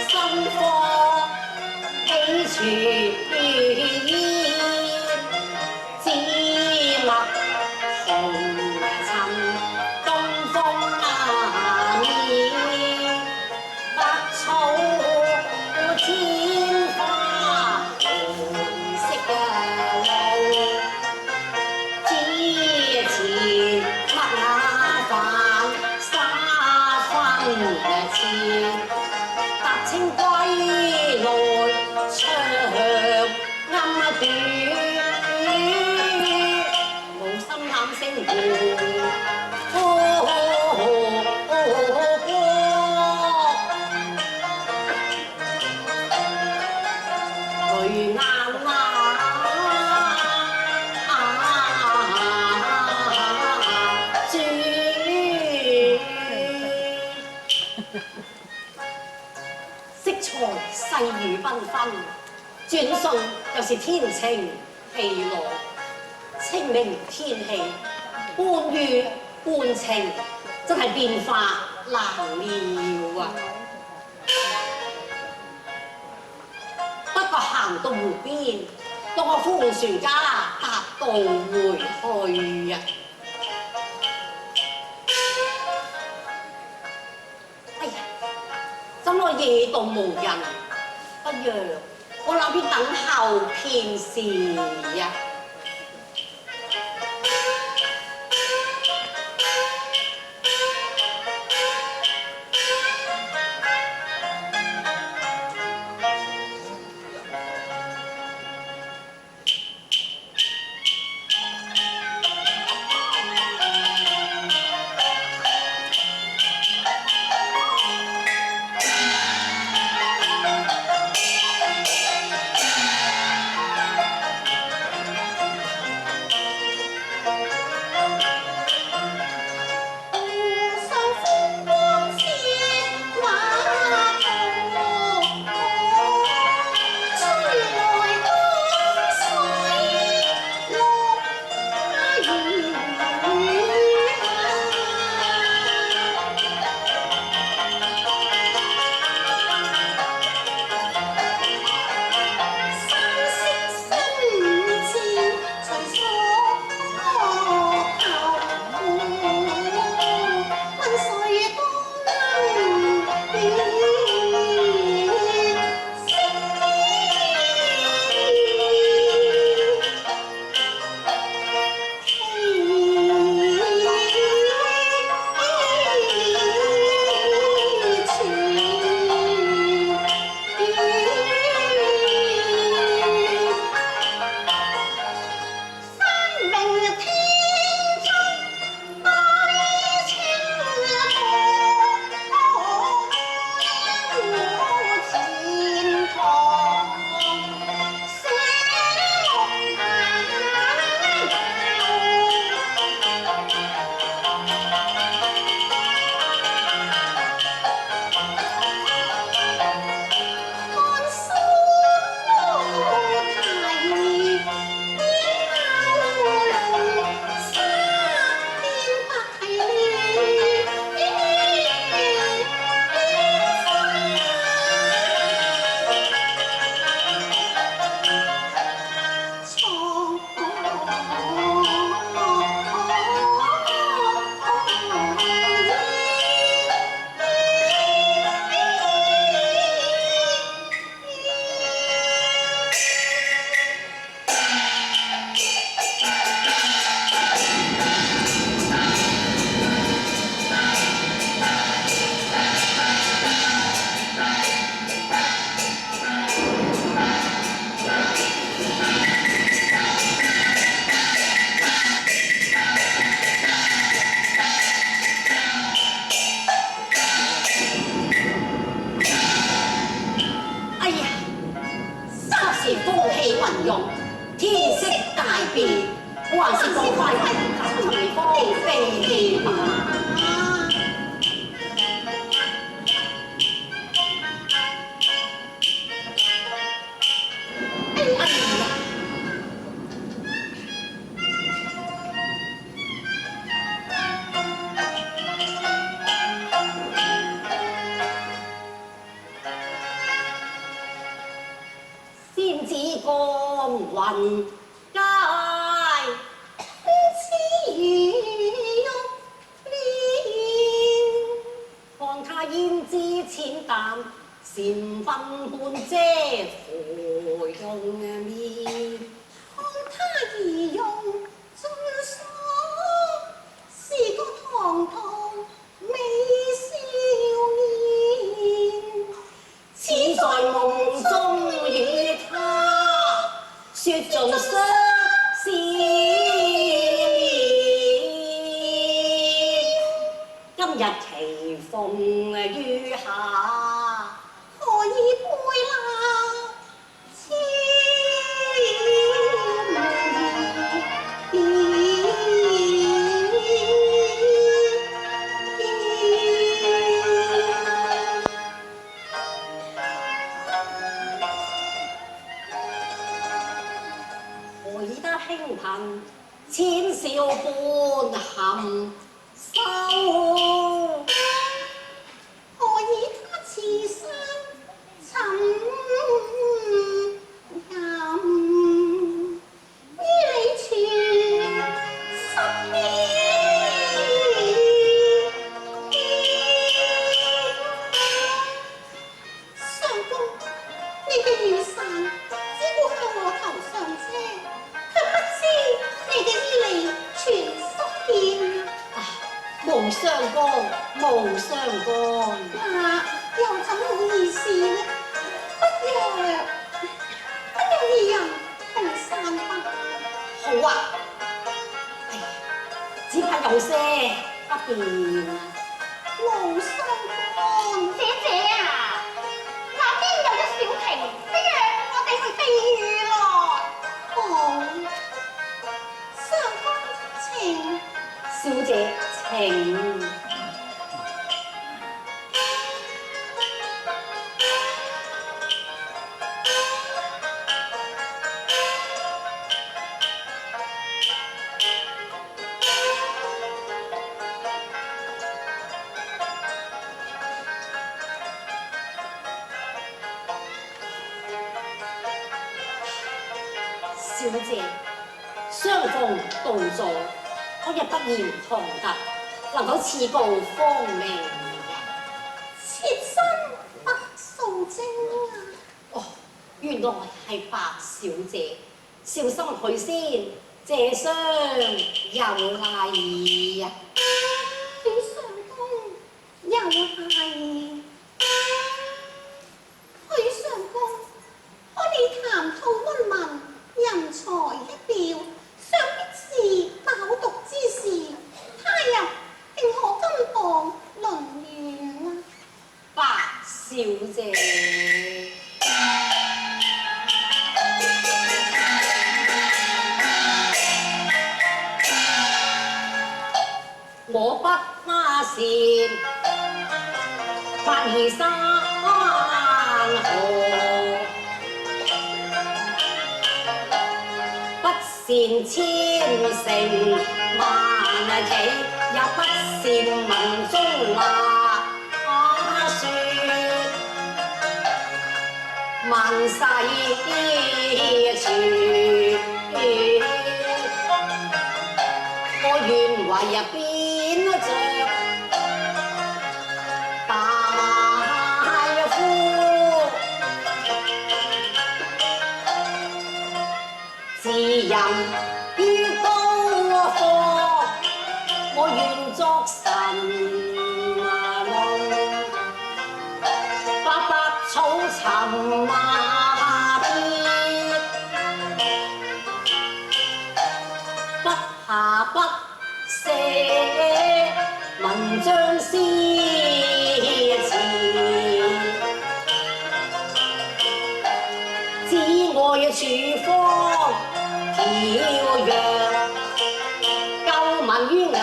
新科喜處意，紫陌紅塵東風面，百草天花紅色路，之前麥芽飯沙分錢，踏青歸來長暗短，無心冷聲過。淚眼色彩細雨繽紛，轉瞬就是天晴氣朗。清明天氣，半雨半晴，真係變化難料啊！不過行到湖邊，當我扶船家踏渡回去啊！哎呀，怎奈夜渡無人，不如我諗住等候片時呀。天色大變，還是趕快尋地方避吧。光雲街，似如玉蓮。看他胭脂淺淡，禪鬢半遮芙蓉面。看他儀容盡所，是個堂堂美少年。似在夢中與他説盡相思念。今日棋逢於下，何以背立千何以得輕貧淺笑半含羞？何以他似山沉吟，於你全十年。相公，你嘅雨傘只顧向我頭上遮，卻不知你嘅衣履全濕遍。無相干，無相干。那又怎好意思呢？不若二人同散吧。好啊！哎呀，只怕有些不便。無相干，姐姐啊，那邊有隻小亭，不如我哋去避雨咯。好，相公請。小姐請。小姐，相逢到座，可日不言堂特，能否賜告芳名人？妾身白素貞啊！哦，原來係白小姐，小心佢先，謝相有禮呀！許相公有禮。許相公，可你談吐溫文，人才一表，想必是飽讀之士，他日定可金榜論遠啊！白小姐，我不花善，發兒山河。不善千乘萬企，也不善文中那說。萬世傳，我願為變着大夫，自任於高科，我願作神龍，百草尋馬別，不下不寫文章詩詞，只愛處方飄揚，舊聞於藝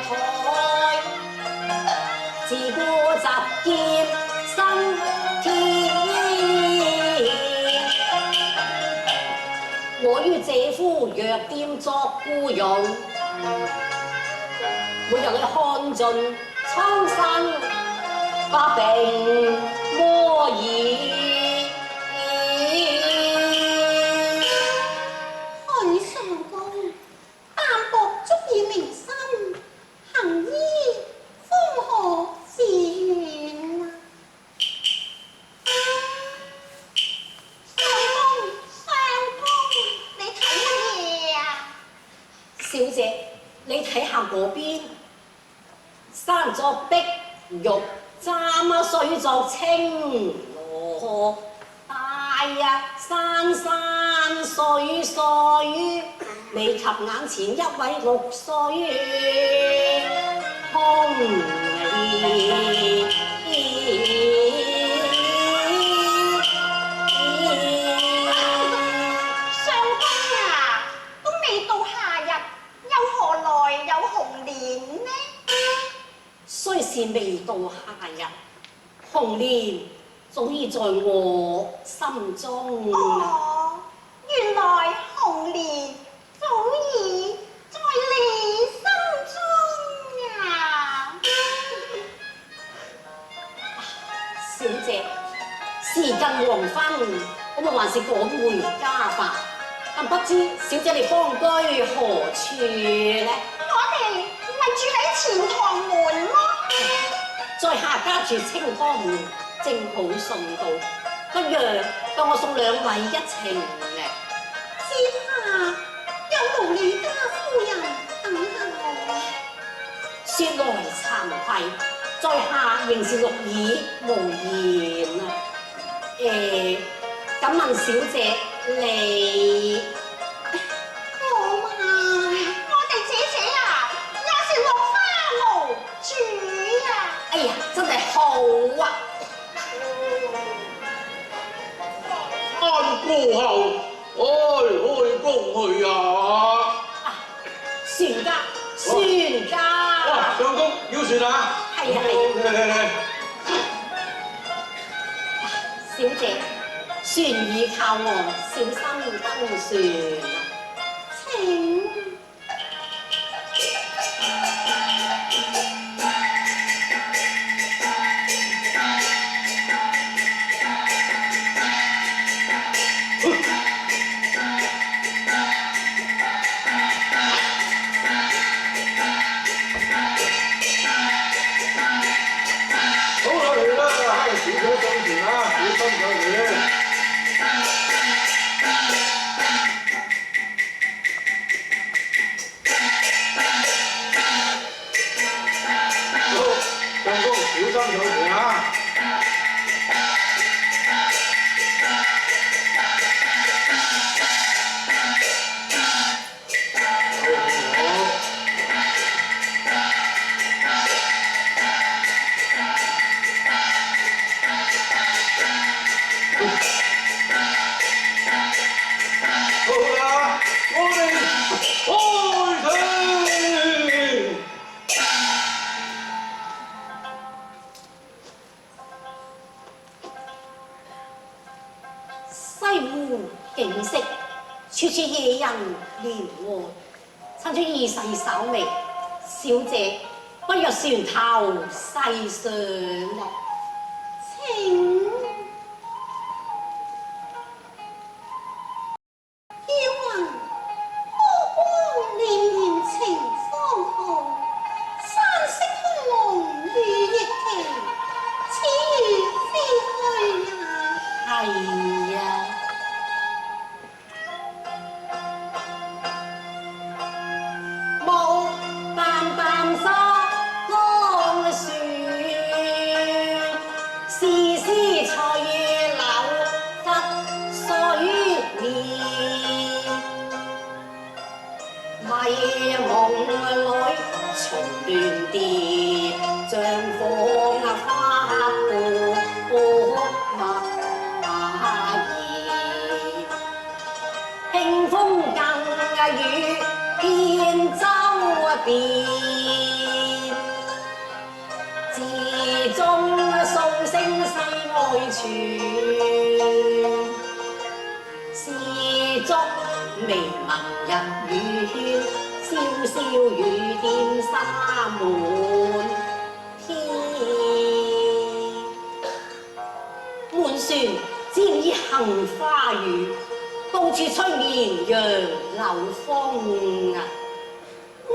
台，自顧集結生天。我於姐夫藥店作僱用，每日去看盡蒼生百病魔兒。睇下嗰邊，山作碧玉，站啊水作青羅，大呀山山水水，未及眼前一位綠水紅蓮。雖是未到夏日，紅蓮早已在我心中。哦，原來紅蓮早已在你心中啊！小姐，時近黃昏，我們還是趕回家吧。但不知小姐你方居何處呢？我哋咪住喺錢塘門咯。在下家住清湯門，正好送到，不如當我送兩位一程呢？之下有勞你家夫人等下我。說來慚愧，在下仍是綠耳無言啊。敢問小姐你？我哋姐姐啊，也是綠花無主啊！哎呀，真係好啊！安姑後，開工去啊！船家，船家！哇，上工要船啊！係啊嚟！小姐，船已靠岸，小心登船。請。西湖景色，處處野人蓮禾。趁住二世稍微，小姐不若船頭細上呢？請。要雲波光瀲灩晴方好，山色空蒙雨亦停，此語非虛呀。係啊。淡淡沙江船，絲絲翠柳拂水面。迷夢裏重亂蝶，像火花過馬兒。輕風更雨遍舟邊，寺中數聲世外傳，絲竹微聞日與喧，瀟瀟雨點灑滿天。滿船漸已杏花雨，到處吹綿楊柳風啊！我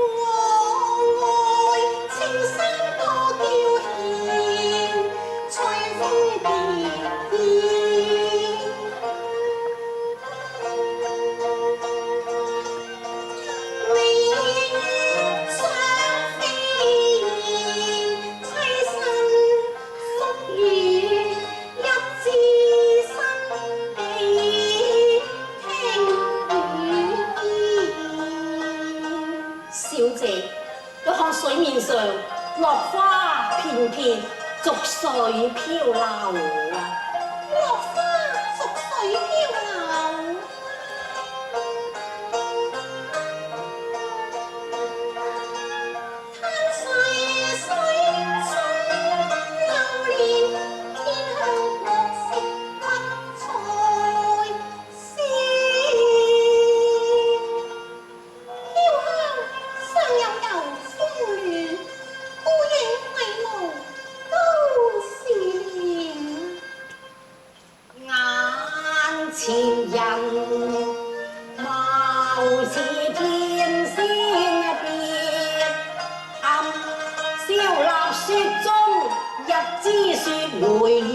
愛青山多嬌豔，隨風翩翩。你於山撇逐水漂流啊！落花逐水漂流。嘆逝水深流連，天向國色不再鮮。飄香上有遊風亂，孤影廢無都是念。眼前人貌似天仙變，暗笑立雪中日之雪梅艷，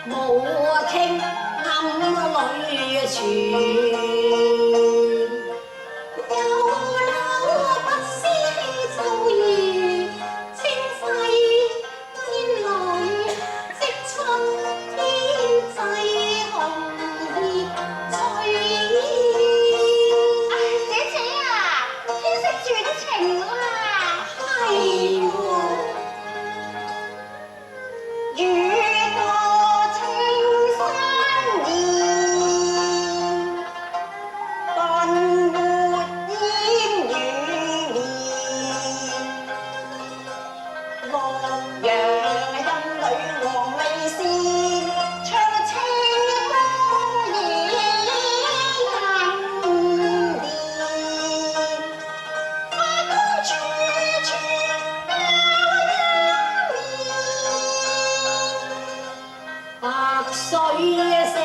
無聽暗裏傳。有老不思氣造謠，清世天女即出天際紅葉翠煙。姐姐啊，天色轉晴啦。係喎。雨過青山現，頓沒煙雨眠。洛陽陰裏黃鸝線，長情孤影人憐。花宮處處教幽面，白水些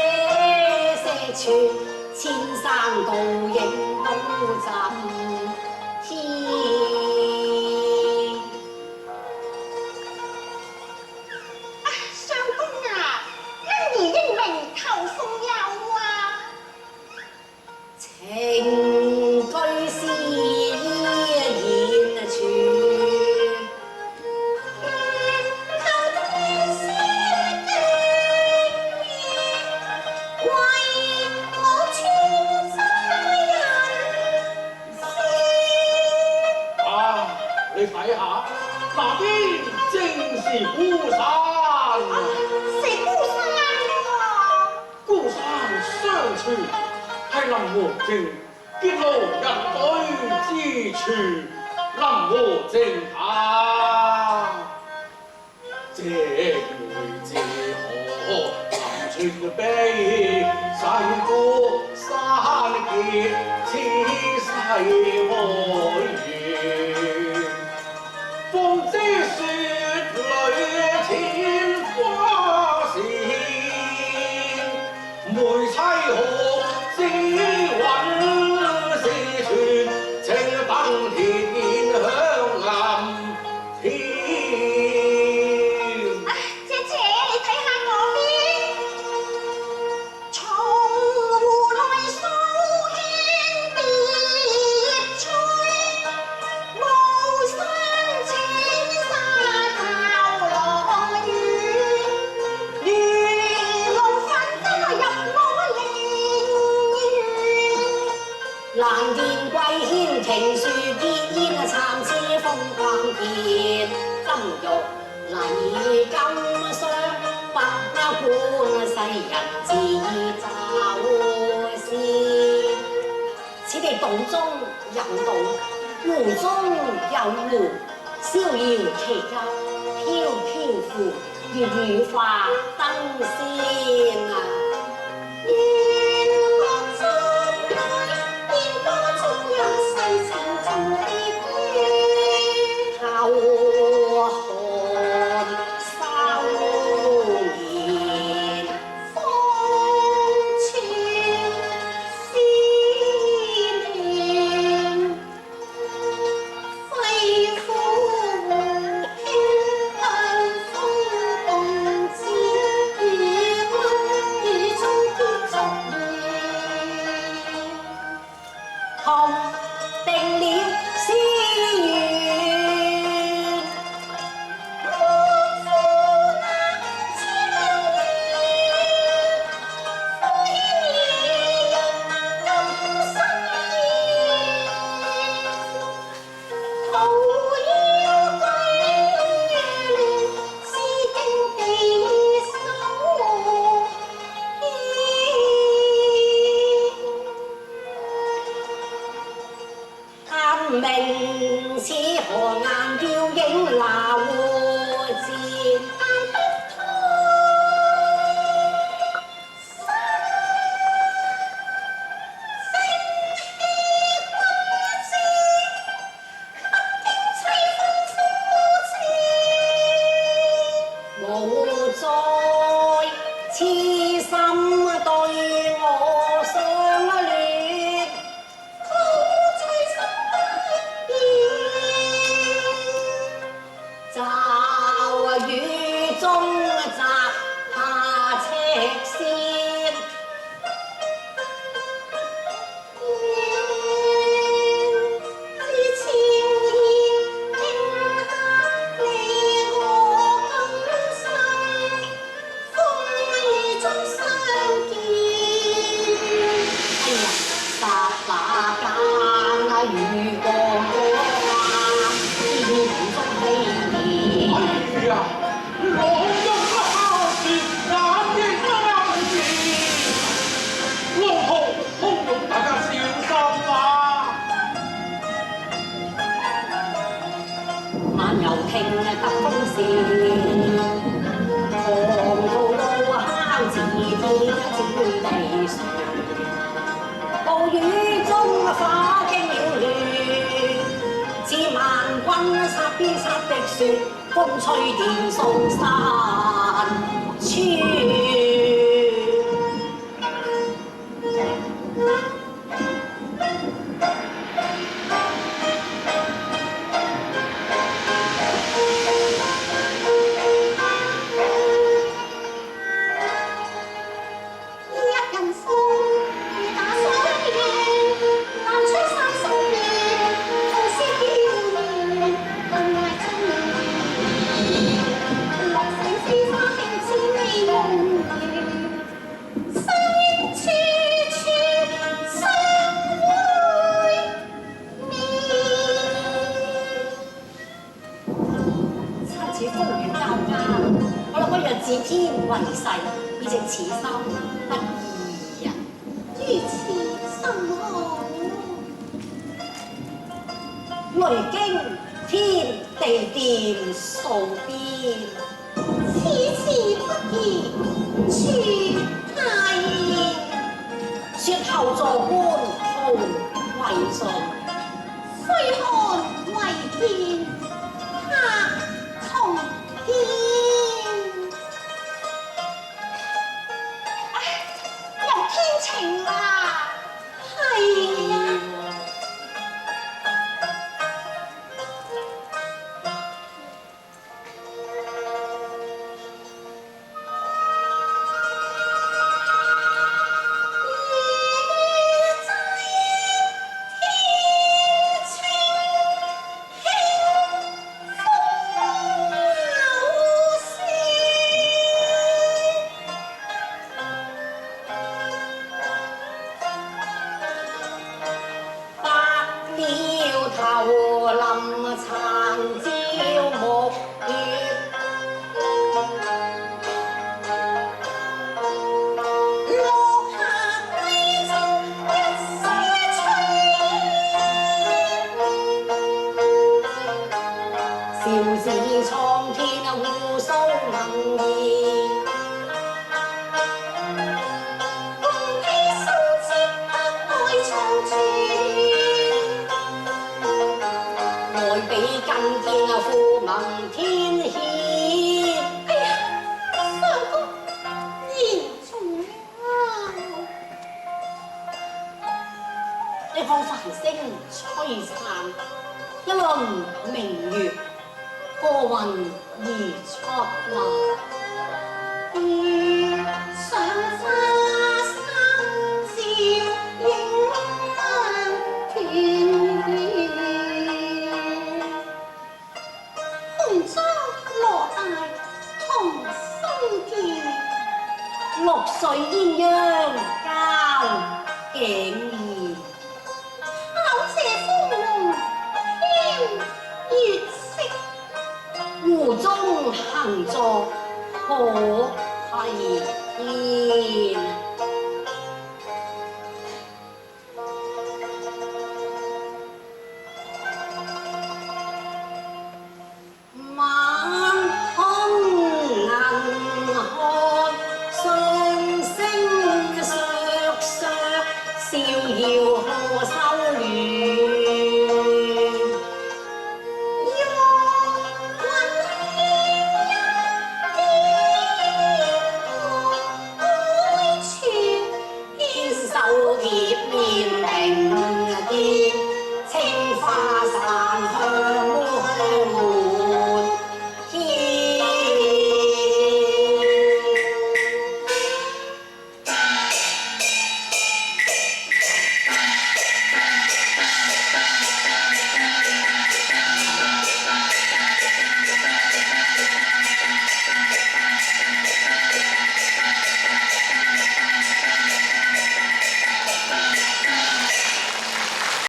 傳，千山倒影都浸天。相公啊，欣兒英明求奉佑啊！情居詩依然傳，求天師敬意，為我穿沙人先。啊，你睇下，那邊正是孤山。是孤山喎。孤山相傳係林和靖結路人對之處，林和靖他這梅自何臨絕悲，細孤山結此世愛緣，風之雪裏千花線，梅妻何知韻是傳，情登天香暗天。姐姐，你睇下我邊，松湖內數軒別翠，無心青沙靠落雨，如龍粉都入我靈園。蘭殿桂軒瓊樹結煙啊，參差風光結，金玉禮金霜，不觀世人自驟先。此地洞中有洞，湖中有湖，逍遙其間，飄飄乎如雨化燈仙啊！願樂中內，煙波中有世情重疊於。後寒收言，風傳思念，肺腑輕向風共沾，餘溫無再痴心對我相戀，好在心不變。驟雨中摘下赤線，知情意聽下你我更深，風雨中相見。哎呀，霎那間啊，雨過我天中飛燕。哎呀，老翁不孝順，眼亦不啱見。路途洶湧，大家小心啊！慢遊聽得風扇，狂途路敲自天轉地旋，暴雨中花經擾亂，似萬軍擦邊擦的雪，風吹電送山川。一人風，雨打霜影，難吹散心亂，同是飄遠，更愛中原。落成飛花輕似美夢緣，相應處處相會面。親似風雨交加，我諗不若自天為誓，以正此心不移人。如此甚好，雷驚天地電數邊，此詞不宜處太嚴。説後座觀號為盡，須看為見，客從天。唉，又天晴啦，係啊。頭臨殘照木月，落霞歸中一些炊邵氏蒼天互蘇盟言，共披蘇折不愛長存。愛比更見父盟天獻。哎呀，相公言重了。你看繁星璀璨，一輪明月，過雲而出華。上花山照影亮團圓，紅妝羅帶同心結，綠水鴛鴦交頸兒，巧借風龍添月色。湖中行作可係天。